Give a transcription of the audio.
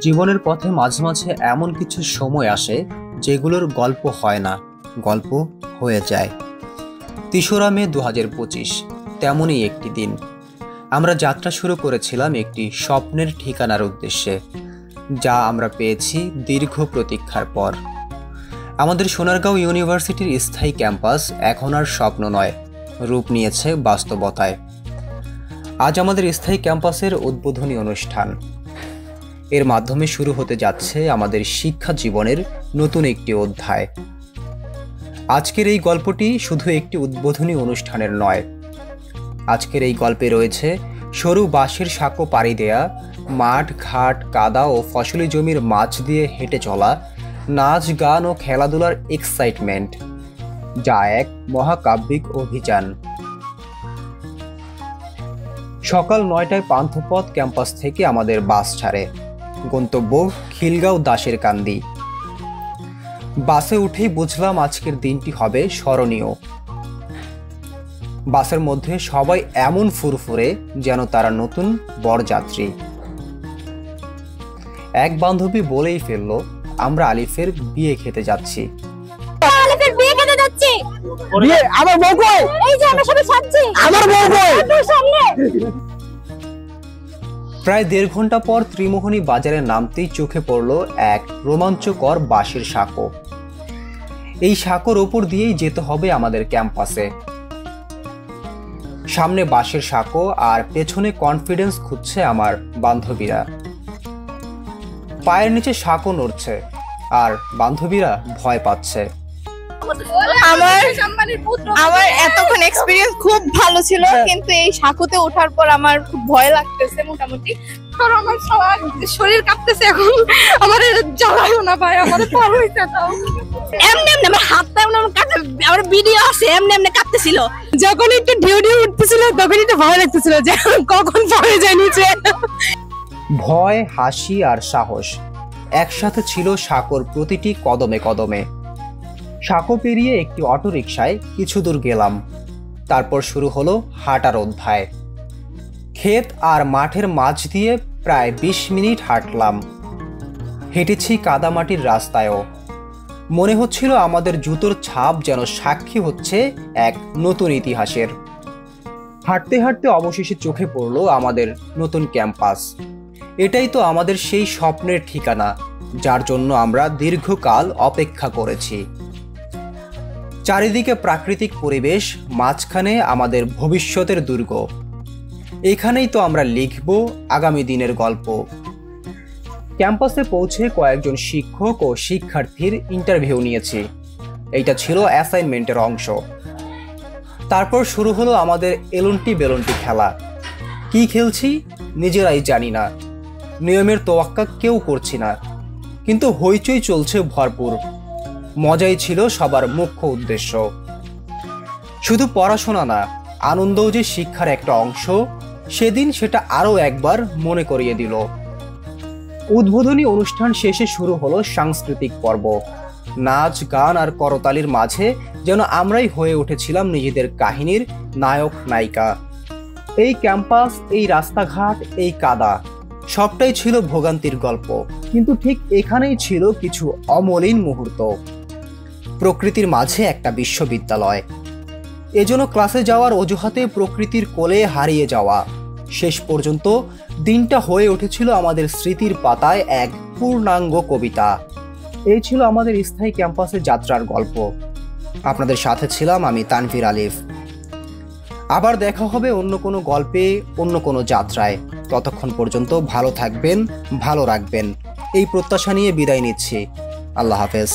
জীবনের পথে মাঝে মাঝে এমন কিছু সময় আসে যেগুলোর গল্প হয় না, গল্প হয়ে যায়। ৩রা মে ২০২৫ তেমনই একটি দিন আমরা যাত্রা শুরু করেছিলাম একটি স্বপ্নের ঠিকানার উদ্দেশ্যে, যা আমরা পেয়েছি দীর্ঘ প্রতীক্ষার পর। আমাদের সোনারগাঁও ইউনিভার্সিটির স্থায়ী ক্যাম্পাস এখন আর স্বপ্ন নয়, রূপ নিয়েছে বাস্তবতায়। আজ আমাদের স্থায়ী ক্যাম্পাসের উদ্বোধনী অনুষ্ঠান। এর মাধ্যমে শুরু হতে যাচ্ছে আমাদের শিক্ষা জীবনের নতুন একটি অধ্যায়। আজকের এই গল্পটি শুধু একটি উদ্বোধনী অনুষ্ঠানের নয়। আজকের এই গল্পে রয়েছে সরু বাঁশের সাঁকো পাড়ি দেয়া, মাঠ ঘাট কাদা ও ফসলি জমির মাছ দিয়ে হেঁটে চলা, নাচ গান ও খেলাধুলার এক্সাইটমেন্ট, যা এক মহাকাব্যিক অভিযান। সকাল ৯টায় পান্থপথ ক্যাম্পাস থেকে আমাদের বাস ছাড়ে। গন্তব্য খিলগাঁও দাসের কান্দি। বাসে উঠেই বুঝলাম আজকের দিনটি হবে স্মরণীয়। বাসের মধ্যে সবাই এমন ফুরফুরে যেন তারা নতুন বরযাত্রী। এক বান্ধবী বলেই ফেলল, আমরা আলিফের বিয়ে খেতে যাচ্ছি। প্রায় ১.৫ ঘন্টা পর ত্রিমোহনী বাজারে নামতেই চোখে পড়ল এক রোমাঞ্চকর বাঁশের সাঁকো। এই সাঁকোর ওপর দিয়েই যেতে হবে আমাদের ক্যাম্পাসে। সামনে বাঁশের সাঁকো আর পেছনে কনফিডেন্স খুঁজছে আমার বান্ধবীরা। পায়ের নিচে সাঁকো নড়ছে আর বান্ধবীরা ভয় পাচ্ছে। আমার এতক্ষণ এক্সপেরিয়েন্স খুব ভালো ছিল, কিন্তু এই সাঁকোতে ওঠার পর আমার খুব ভয় লাগতেছে মোটামুটি। কারণ আমার শরীর কাঁপতেছে এখন। আমার জ্বালায়ও না ভাই, আমার পার হইছে তাও। এমনি এমনি আমার হাতটা এমনি কাঁপতে, আমার ভিডিও আছে এমনি এমনি কাঁপতেছিল। যখন একটু ঢেউ ঢেউ উঠতেছিল তখনই তো ভয় লাগতেছিল যে কখন পড়ে যায় নিচে। ভয়, হাসি আর সাহস একসাথে ছিল সাঁকোর প্রতিটি কদমে কদমে। সাঁকো পেরিয়ে একটি অটোরিকশায় কিছু দূর গেলাম। তারপর শুরু হলো হাঁটার অধ্যায়। ক্ষেত আর মাঠের মাঝ দিয়ে প্রায় ২০ মিনিট হাঁটলাম। হেঁটেছি কাদামাটির রাস্তায়ও। মনে হচ্ছিল আমাদের জুতোর ছাপ যেন সাক্ষী হচ্ছে এক নতুন ইতিহাসের। হাঁটতে হাঁটতে অবশেষে চোখে পড়ল আমাদের নতুন ক্যাম্পাস। এটাই তো আমাদের সেই স্বপ্নের ঠিকানা, যার জন্য আমরা দীর্ঘকাল অপেক্ষা করেছি। চারিদিকে প্রাকৃতিক পরিবেশ, মাঝখানে আমাদের ভবিষ্যতের দুর্গ। এখানেই তো আমরা লিখব আগামী দিনের গল্প। ক্যাম্পাসে পৌঁছে কয়েকজন শিক্ষক ও শিক্ষার্থীর ইন্টারভিউ নিয়েছি। এইটা ছিল অ্যাসাইনমেন্টের অংশ। তারপর শুরু হলো আমাদের এলুন্টি বেলুন্টি খেলা। কি খেলছি নিজেরাই জানি না, নিয়মের তোয়াক্কা কেউ করছি না, কিন্তু হইচই চলছে ভরপুর। মজাই ছিল সবার মুখ্য উদ্দেশ্য। শুধু পড়াশোনা না, আনন্দও যে শিক্ষার একটা অংশ, সেদিন সেটা আরও একবার মনে করিয়ে দিল। উদ্বোধনী অনুষ্ঠান শেষে শুরু হলো সাংস্কৃতিক পর্ব। নাচ গান আর করতালির মাঝে যেন আমরাই হয়ে উঠেছিলাম নিজেদের কাহিনীর নায়ক নায়িকা। এই ক্যাম্পাস, এই রাস্তাঘাট, এই কাদা, সবটাই ছিল ভোগান্তির গল্প। কিন্তু ঠিক এখানেই ছিল কিছু অমলিন মুহূর্ত। প্রকৃতির মাঝে একটা বিশ্ববিদ্যালয়। এজন্য ক্লাসে যাওয়ার অজুহাতে প্রকৃতির কোলে হারিয়ে যাওয়া। শেষ পর্যন্ত দিনটা হয়ে উঠেছিল আমাদের স্মৃতির পাতায় এক পূর্ণাঙ্গ কবিতা। এই ছিল আমাদের স্থায়ী ক্যাম্পাসের যাত্রার গল্প। আপনাদের সাথে ছিলাম আমি, তানভীর আলিফ। আবার দেখা হবে অন্য কোনো গল্পে, অন্য কোনো যাত্রায়। ততক্ষণ পর্যন্ত ভালো থাকবেন, ভালো রাখবেন, এই প্রত্যাশা নিয়ে বিদায় নিচ্ছি। আল্লাহ হাফেজ।